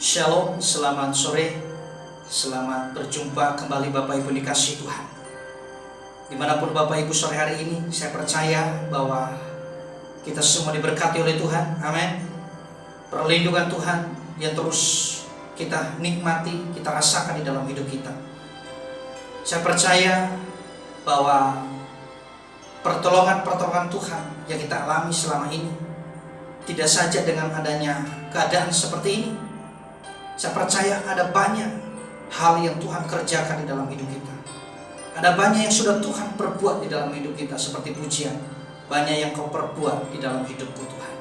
Shalom, selamat sore, selamat berjumpa kembali Bapak Ibu dikasihi Tuhan. Dimanapun Bapak Ibu sore hari ini, saya percaya bahwa kita semua diberkati oleh Tuhan, amin. Perlindungan Tuhan yang terus kita nikmati, kita rasakan di dalam hidup kita. Saya percaya bahwa pertolongan Tuhan yang kita alami selama ini tidak saja dengan adanya keadaan seperti ini. Saya percaya ada banyak hal yang Tuhan kerjakan di dalam hidup kita. Ada banyak yang sudah Tuhan perbuat di dalam hidup kita, seperti pujian. Banyak yang Kau perbuat di dalam hidupku Tuhan.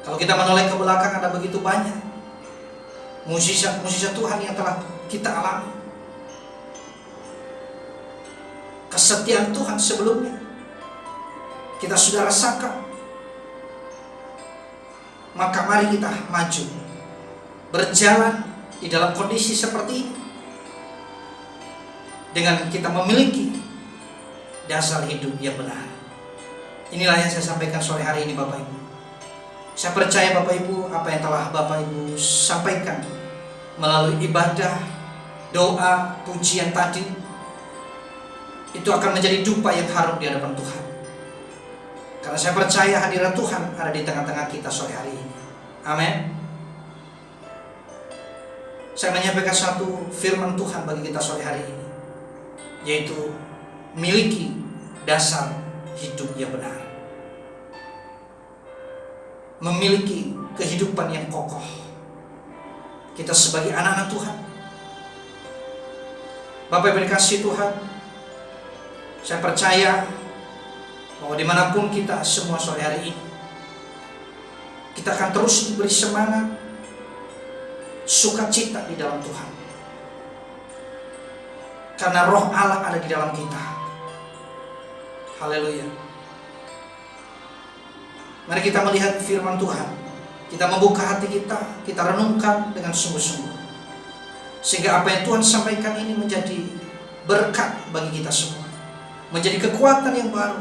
Kalau kita menoleh ke belakang, ada begitu banyak mukjizat Tuhan yang telah kita alami. Kesetiaan Tuhan sebelumnya kita sudah rasakan. Maka mari kita maju, berjalan di dalam kondisi seperti ini dengan kita memiliki dasar hidup yang benar. Inilah yang saya sampaikan sore hari ini Bapak Ibu. Saya percaya Bapak Ibu, apa yang telah Bapak Ibu sampaikan melalui ibadah, doa, pujian tadi, itu akan menjadi dupa yang harum di hadapan Tuhan. Karena saya percaya hadirat Tuhan ada di tengah-tengah kita sore hari ini. Amin. Saya menyampaikan satu firman Tuhan bagi kita sore hari ini, yaitu miliki dasar hidup yang benar. Memiliki kehidupan yang kokoh. Kita sebagai anak-anak Tuhan, Bapak Ibu dikasihi Tuhan, saya percaya bahwa dimanapun kita semua sore hari ini, kita akan terus diberi semangat, sukacita di dalam Tuhan. Karena roh Allah ada di dalam kita. Haleluya. Mari kita melihat firman Tuhan. Kita membuka hati kita, kita renungkan dengan sungguh-sungguh. Sehingga apa yang Tuhan sampaikan ini menjadi berkat bagi kita semua. Menjadi kekuatan yang baru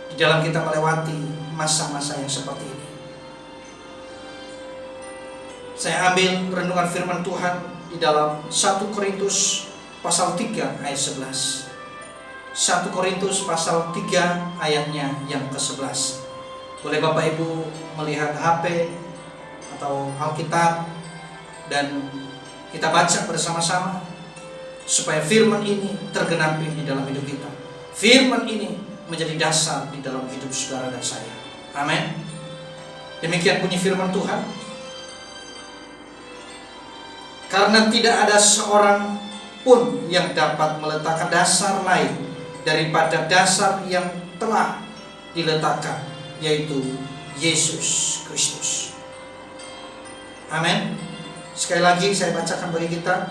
di dalam kita melewati masa-masa yang seperti ini. Saya ambil renungan firman Tuhan di dalam 1 Korintus pasal 3 ayat 11. 1 Korintus pasal 3 ayatnya yang ke-11. Boleh Bapak Ibu melihat HP atau Alkitab dan kita baca bersama-sama supaya firman ini tergenapi di dalam hidup kita. Firman ini menjadi dasar di dalam hidup saudara dan saya. Amin. Demikian bunyi firman Tuhan. Karena tidak ada seorang pun yang dapat meletakkan dasar lain daripada dasar yang telah diletakkan, yaitu Yesus Kristus. Amin. Sekali lagi saya bacakan bagi kita.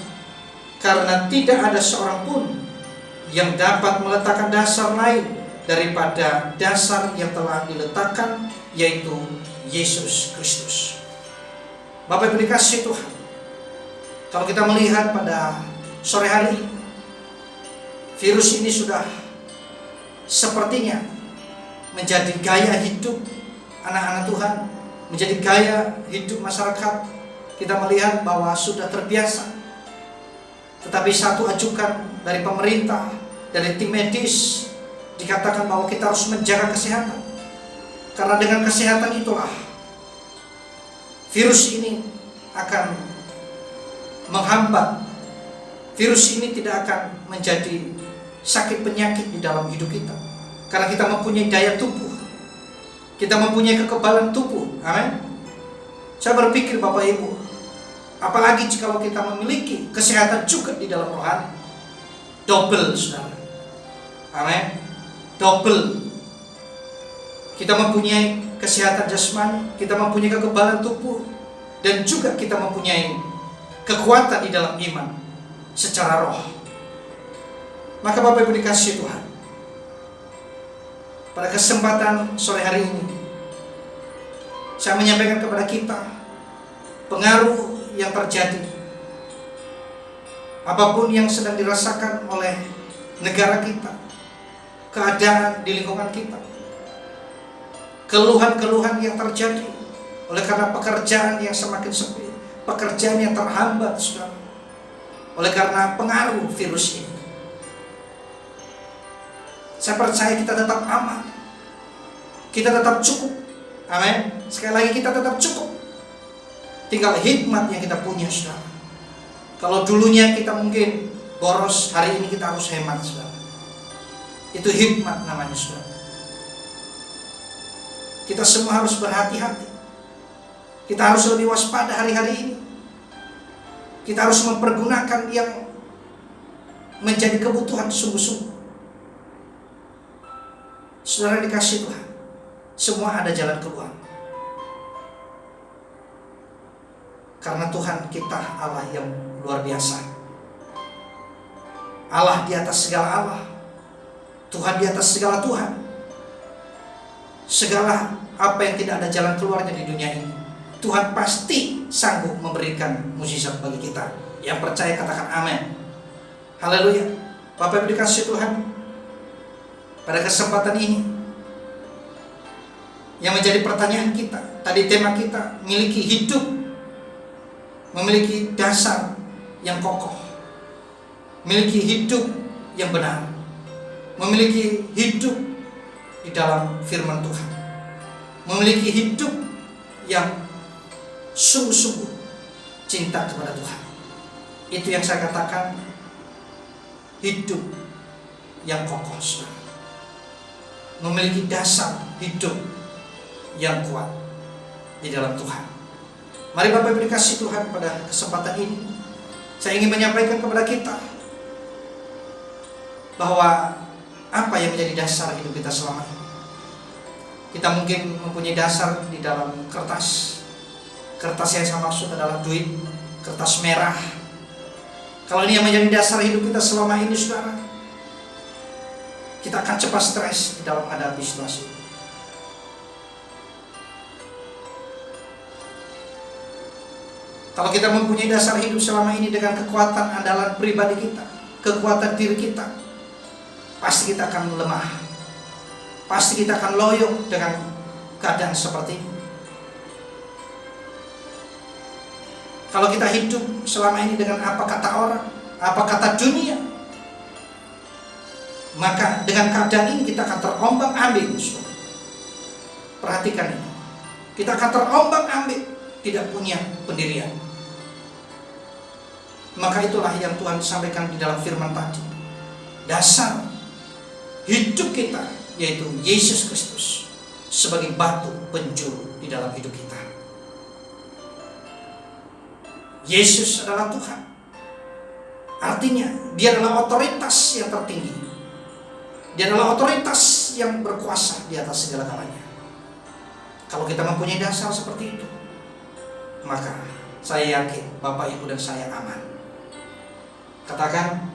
Karena tidak ada seorang pun yang dapat meletakkan dasar lain daripada dasar yang telah diletakkan, yaitu Yesus Kristus. Bapak Ibu dikasihi Tuhan, kalau kita melihat pada sore hari ini, virus ini sudah sepertinya menjadi gaya hidup anak-anak Tuhan, menjadi gaya hidup masyarakat. Kita melihat bahwa sudah terbiasa. Tetapi satu ajukan dari pemerintah, dari tim medis, dikatakan bahwa kita harus menjaga kesehatan. Karena dengan kesehatan itulah virus ini akan menghambat. Virus ini tidak akan menjadi sakit penyakit di dalam hidup kita. Karena kita mempunyai daya tubuh, kita mempunyai kekebalan tubuh. Amin. Saya berpikir Bapak Ibu, apalagi jika kita memiliki kesehatan juga di dalam rohani, double saudara. Amin. Double. Kita mempunyai kesehatan jasmani, kita mempunyai kekebalan tubuh, dan juga kita mempunyai kekuatan di dalam iman secara roh. Maka Bapak Ibu dikasihi Tuhan, pada kesempatan sore hari ini saya menyampaikan kepada kita pengaruh yang terjadi, apapun yang sedang dirasakan oleh negara kita, keadaan di lingkungan kita, keluhan-keluhan yang terjadi oleh karena pekerjaan yang semakin sepi, pekerjaan yang terhambat, saudara, oleh karena pengaruh virus ini. Saya percaya kita tetap aman, kita tetap cukup. Amin. Sekali lagi, kita tetap cukup. Tinggal hikmat yang kita punya, saudara. Kalau dulunya kita mungkin boros, hari ini kita harus hemat, saudara. Itu hikmat namanya, saudara. Kita semua harus berhati-hati. Kita harus lebih waspada hari-hari ini. Kita harus mempergunakan yang menjadi kebutuhan sungguh-sungguh. Saudara dikasih Tuhan, semua ada jalan keluar. Karena Tuhan kita Allah yang luar biasa. Allah di atas segala Allah. Tuhan di atas segala Tuhan. Segala apa yang tidak ada jalan keluarnya di dunia ini, Tuhan pasti sanggup memberikan mukjizat bagi kita. Yang percaya katakan amin. Haleluya. Bapak Ibu dikasih Tuhan, pada kesempatan ini yang menjadi pertanyaan kita, tadi tema kita, miliki hidup, memiliki dasar yang kokoh, memiliki hidup yang benar, memiliki hidup di dalam firman Tuhan, memiliki hidup yang sungguh-sungguh cinta kepada Tuhan. Itu yang saya katakan hidup yang kokoh, saudara. Memiliki dasar hidup yang kuat di dalam Tuhan. Mari Bapak Ibu dikasih Tuhan, pada kesempatan ini saya ingin menyampaikan kepada kita bahwa apa yang menjadi dasar hidup kita selama ini. Kita mungkin mempunyai dasar di dalam kertas. Kertas yang saya maksud adalah duit, kertas merah. Kalau ini yang menjadi dasar hidup kita selama ini, saudara, kita akan cepat stres di dalam menghadapi situasi. Kalau kita mempunyai dasar hidup selama ini dengan kekuatan andalan pribadi kita, kekuatan diri kita, pasti kita akan lemah. Pasti kita akan loyo dengan keadaan seperti ini. Kalau kita hidup selama ini dengan apa kata orang, apa kata dunia, maka dengan keadaan ini kita akan terombang-ambing. Perhatikan ini, kita akan terombang-ambing, tidak punya pendirian. Maka itulah yang Tuhan sampaikan di dalam firman tadi. Dasar hidup kita yaitu Yesus Kristus sebagai batu penjuru di dalam hidup kita. Yesus adalah Tuhan. Artinya dia adalah otoritas yang tertinggi. Dia adalah otoritas yang berkuasa di atas segala-galanya. Kalau kita mempunyai dasar seperti itu, maka saya yakin Bapak Ibu dan saya aman. Katakan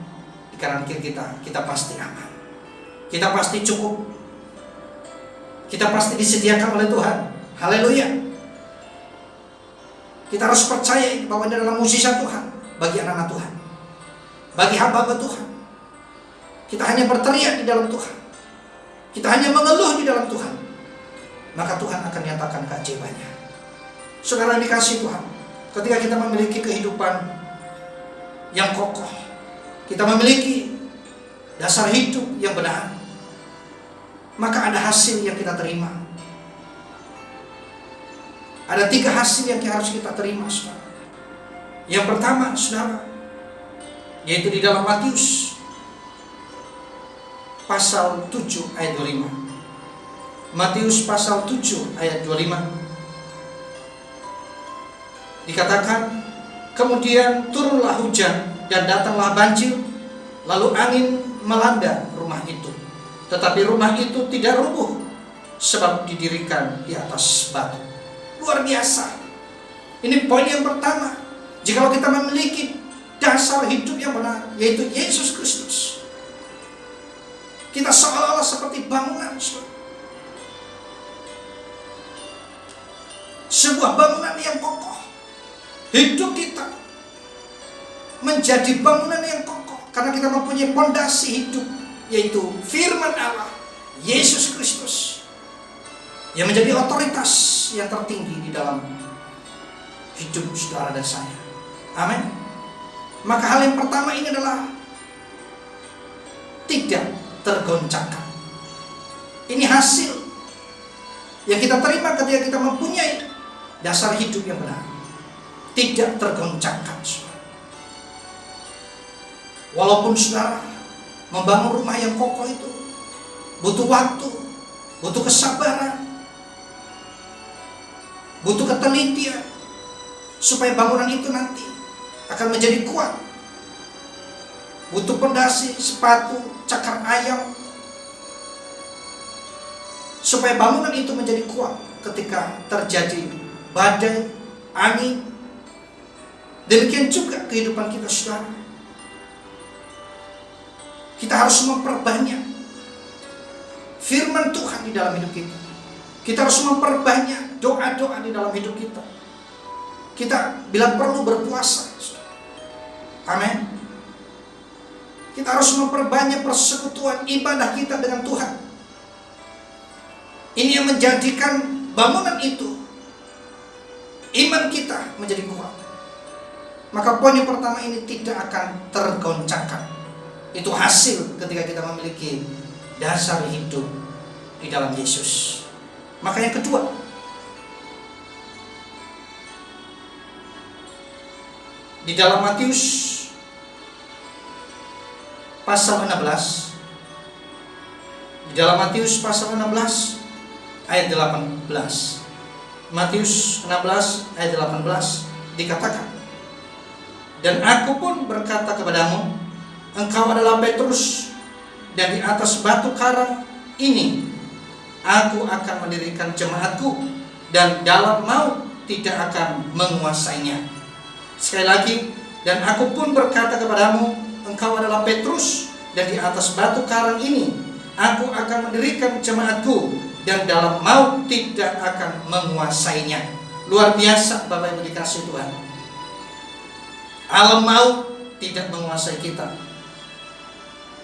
di kanan kiri kita pasti aman. Kita pasti cukup. Kita pasti disediakan oleh Tuhan. Haleluya. Kita harus percaya bahwa ini adalah mukjizat Tuhan bagi anak-anak Tuhan, bagi hamba-hamba Tuhan. Kita hanya berteriak di dalam Tuhan, kita hanya mengeluh di dalam Tuhan, maka Tuhan akan nyatakan keajaibannya. Saudara dikasih Tuhan, ketika kita memiliki kehidupan yang kokoh, kita memiliki dasar hidup yang benar, maka ada hasil yang kita terima. Ada 3 hasil yang harus kita terima, saudara. Yang pertama, saudara, yaitu di dalam Matius pasal 7 ayat 25. Matius pasal 7 ayat 25 dikatakan, kemudian turunlah hujan dan datanglah banjir, lalu angin melanda rumah itu, tetapi rumah itu tidak rubuh sebab didirikan di atas batu. Luar biasa. Ini poin yang pertama. Jikalau kita memiliki dasar hidup yang benar, yaitu Yesus Kristus, kita seolah-olah seperti bangunan, sebuah bangunan yang kokoh. Hidup kita menjadi bangunan yang kokoh karena kita mempunyai pondasi hidup, yaitu firman Allah, Yesus Kristus, yang menjadi otoritas yang tertinggi di dalam hidup saudara dan saya. Amin. Maka hal yang pertama ini adalah tidak tergoncangkan. Ini hasil yang kita terima ketika kita mempunyai dasar hidup yang benar. Tidak tergoncangkan, saudara. Walaupun saudara membangun rumah yang kokoh itu butuh waktu, butuh kesabaran, butuh ketelitian, supaya bangunan itu nanti akan menjadi kuat. Butuh pondasi, sepatu, cakar ayam, supaya bangunan itu menjadi kuat ketika terjadi badai, angin. Demikian juga kehidupan kita, saudara. Kita harus memperbanyak firman Tuhan di dalam hidup kita. Kita harus memperbanyak doa-doa di dalam hidup kita. Kita bila perlu berpuasa. Amin. Kita harus memperbanyak persekutuan ibadah kita dengan Tuhan. Ini yang menjadikan bangunan itu, iman kita menjadi kuat. Maka poin yang pertama ini tidak akan tergoncangkan. Itu hasil ketika kita memiliki dasar hidup di dalam Yesus. Maka yang kedua, di dalam Matius pasal 16, di dalam Matius pasal 16 ayat 18. Matius 16 ayat 18 dikatakan, "Dan aku pun berkata kepadamu, engkau adalah Petrus, dan di atas batu karang ini aku akan mendirikan jemaatku, dan dalam maut tidak akan menguasainya." Sekali lagi, "Dan aku pun berkata kepadamu, engkau adalah Petrus, dan di atas batu karang ini aku akan mendirikan jemaatku, dan dalam maut tidak akan menguasainya." Luar biasa, Bapak Ibu dikasih Tuhan. Alam maut tidak menguasai kita.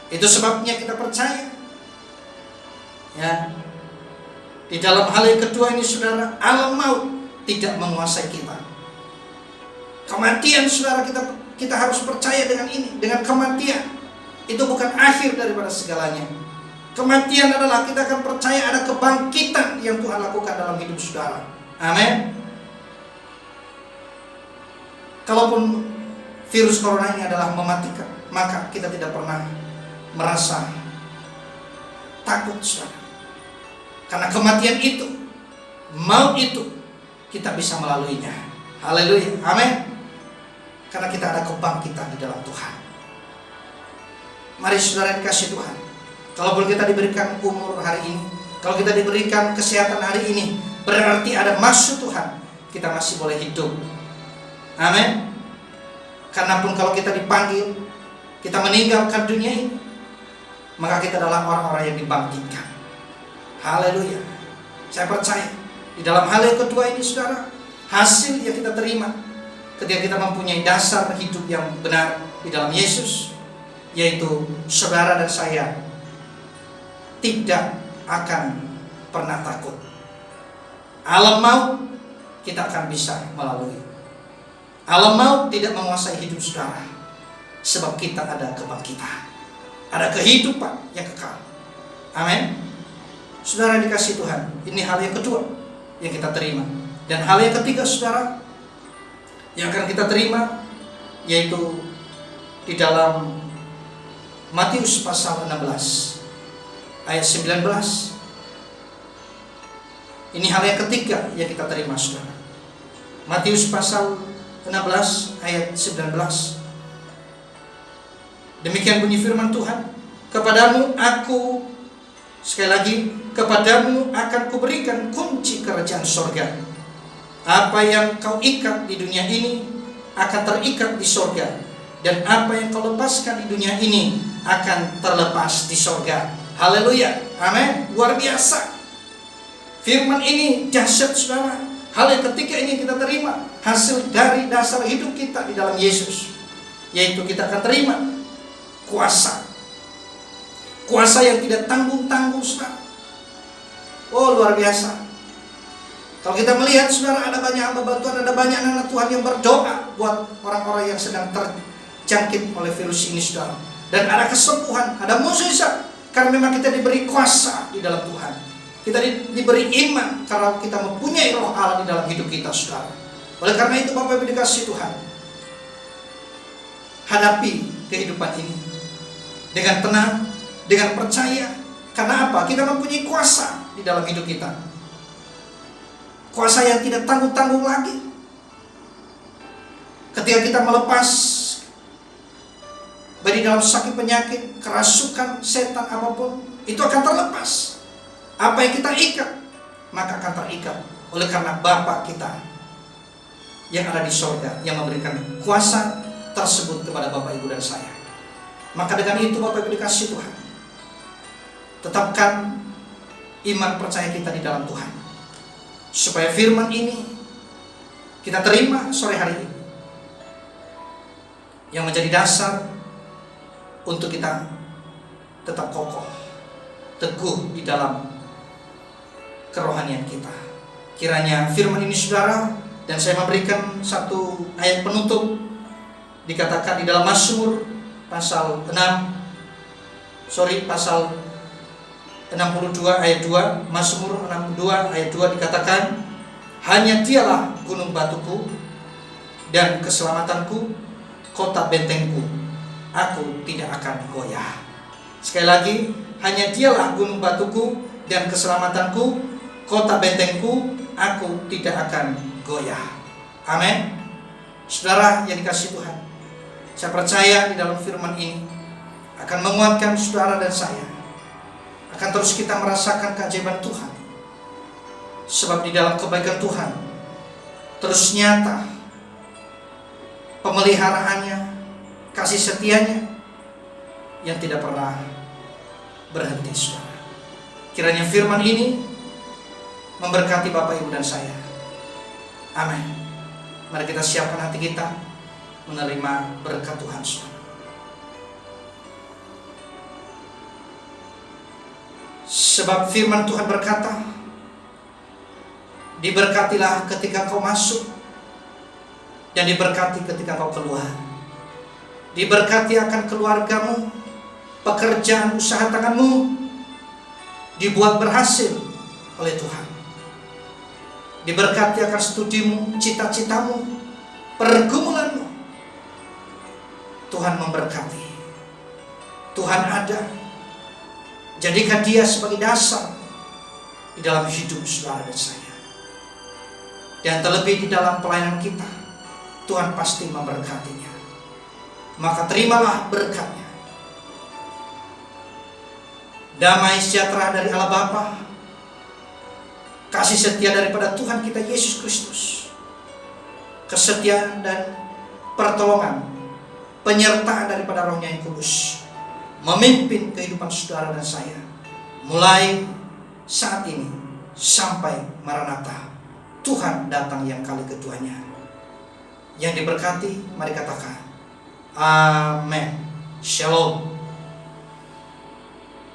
Itu sebabnya kita percaya, ya, di dalam hal yang kedua ini, saudara, alam maut tidak menguasai kita. Kematian, saudara, kita harus percaya dengan ini. Dengan kematian itu bukan akhir daripada segalanya. Kematian adalah kita akan percaya ada kebangkitan yang Tuhan lakukan dalam hidup saudara. Amin. Kalaupun virus corona ini adalah mematikan, maka kita tidak pernah merasa takut, saudara. Karena kematian itu, maut itu, kita bisa melaluinya. Haleluya, amin. Karena kita ada kebangkitan di dalam Tuhan. Mari saudara dikasih Tuhan, kalaupun kita diberikan umur hari ini, kalau kita diberikan kesehatan hari ini, berarti ada maksud Tuhan, kita masih boleh hidup. Amin. Karena pun kalau kita dipanggil, kita meninggalkan dunia ini, maka kita adalah orang-orang yang dibangkitkan. Haleluya. Saya percaya di dalam hal yang kedua ini, saudara, hasil yang kita terima ketika kita mempunyai dasar hidup yang benar di dalam Yesus, yaitu saudara dan saya tidak akan pernah takut. Alam maut kita akan bisa melalui. Alam maut tidak menguasai hidup saudara, sebab kita ada kebangkitan, ada kehidupan yang kekal. Amin. Saudara dikasih Tuhan, ini hal yang kedua yang kita terima. Dan hal yang ketiga, saudara, yang akan kita terima, yaitu di dalam Matius pasal 16 ayat 19. Ini hal yang ketiga yang kita terima, saudara. Matius pasal 16 ayat 19. Demikian bunyi firman Tuhan, "Kepadamu aku," sekali lagi, "kepadamu akan kuberikan kunci kerajaan sorga. Apa yang kau ikat di dunia ini akan terikat di sorga, dan apa yang kau lepaskan di dunia ini akan terlepas di sorga." Haleluya, amin. Luar biasa. Firman ini dahsyat, saudara. Hal yang ketiga ini kita terima, hasil dari dasar hidup kita di dalam Yesus, yaitu kita akan terima kuasa. Kuasa yang tidak tanggung-tanggung, saudara. Oh, luar biasa. Kalau kita melihat saudara, ada banyak hamba Tuhan, ada banyak anak Tuhan yang berdoa buat orang-orang yang sedang terjangkit oleh virus ini saudara. Dan ada kesembuhan, ada mukjizat, karena memang kita diberi kuasa di dalam Tuhan. Kita diberi iman karena kita mempunyai roh Allah di dalam hidup kita saudara. Oleh karena itu Bapak Ibu dikasihi Tuhan, hadapi kehidupan ini dengan tenang, dengan percaya. Karena apa? Kita mempunyai kuasa di dalam hidup kita. Kuasa yang tidak tanggung-tanggung lagi. Ketika kita melepas dari dalam sakit penyakit, kerasukan, setan apapun, itu akan terlepas. Apa yang kita ikat, maka akan terikat. Oleh karena Bapa kita yang ada di sorga, yang memberikan kuasa tersebut kepada Bapak Ibu dan saya. Maka dengan itu Bapak Ibu dikasihi Tuhan, tetapkan iman percaya kita di dalam Tuhan, supaya firman ini kita terima sore hari ini, yang menjadi dasar untuk kita tetap kokoh, teguh di dalam kerohanian kita. Kiranya firman ini saudara, dan saya memberikan satu ayat penutup, dikatakan di dalam Mazmur pasal 62 ayat 2, Mazmur 62 ayat 2 dikatakan, hanya Dialah gunung batuku dan keselamatanku, kota bentengku, aku tidak akan goyah. Sekali lagi, hanya Dialah gunung batuku dan keselamatanku, kota bentengku, aku tidak akan goyah. Amin. Saudara yang dikasihi Tuhan, saya percaya di dalam firman ini akan menguatkan saudara dan saya, akan terus kita merasakan keajaiban Tuhan. Sebab di dalam kebaikan Tuhan terus nyata pemeliharaannya, kasih setianya yang tidak pernah berhenti saudara. Kiranya firman ini memberkati Bapak Ibu dan saya. Amin. Mari kita siapkan hati kita menerima berkat Tuhan saudara. Sebab firman Tuhan berkata, diberkatilah ketika kau masuk, dan diberkati ketika kau keluar. Diberkati akan keluargamu, pekerjaan usaha tanganmu dibuat berhasil oleh Tuhan. Diberkati akan studimu, cita-citamu, pergumulanmu. Tuhan memberkati. Tuhan ada. Jadikan Dia sebagai dasar di dalam hidup saudara dan saya. Dan terlebih di dalam pelayanan kita, Tuhan pasti memberkatinya. Maka terimalah berkatnya. Damai sejahtera dari Allah Bapa, kasih setia daripada Tuhan kita Yesus Kristus, kesetiaan dan pertolongan, penyertaan daripada Roh-Nya yang kudus, memimpin kehidupan saudara dan saya, mulai saat ini sampai Maranatha, Tuhan datang yang kali keduanya. Yang diberkati, mari katakan Amin. Shalom.